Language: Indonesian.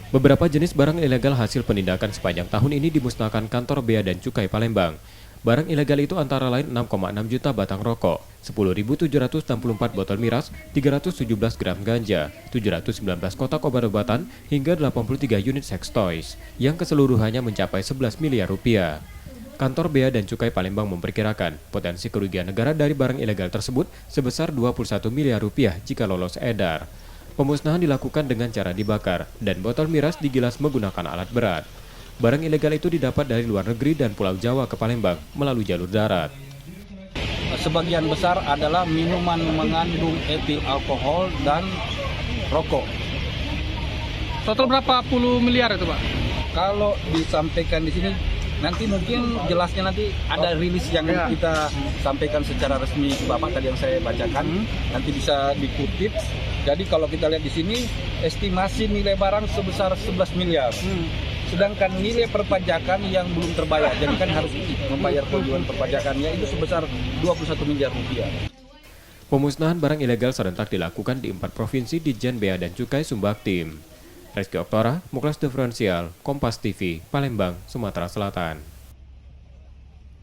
Beberapa jenis barang ilegal hasil penindakan sepanjang tahun ini dimusnahkan kantor Bea dan Cukai Palembang. Barang ilegal itu antara lain 6,6 juta batang rokok, 10.764 botol miras, 317 gram ganja, 719 kotak obat-obatan, hingga 83 unit sex toys, yang keseluruhannya mencapai 11 miliar rupiah. Kantor Bea dan Cukai Palembang memperkirakan potensi kerugian negara dari barang ilegal tersebut sebesar 21 miliar rupiah jika lolos edar. Pemusnahan dilakukan dengan cara dibakar, dan botol miras digilas menggunakan alat berat. Barang ilegal itu didapat dari luar negeri dan Pulau Jawa ke Palembang melalui jalur darat. Sebagian besar adalah minuman mengandung etil alkohol dan rokok. Total berapa puluh miliar itu, Pak? Kalau disampaikan di sini, nanti mungkin jelasnya nanti ada rilis yang kita sampaikan secara resmi ke Bapak tadi yang saya bacakan. Nanti bisa dikutip. Jadi kalau kita lihat di sini, estimasi nilai barang sebesar 11 miliar. Sedangkan nilai perpajakan yang belum terbayar, jadi kan harus membayar tujuan perpajakannya itu sebesar 21 miliar rupiah. Pemusnahan barang ilegal serentak dilakukan di 4 provinsi di Ditjen Bea dan Cukai Sumbawa Tim. Reski Oktora, Muklas Diferensial, Kompas TV, Palembang, Sumatera Selatan.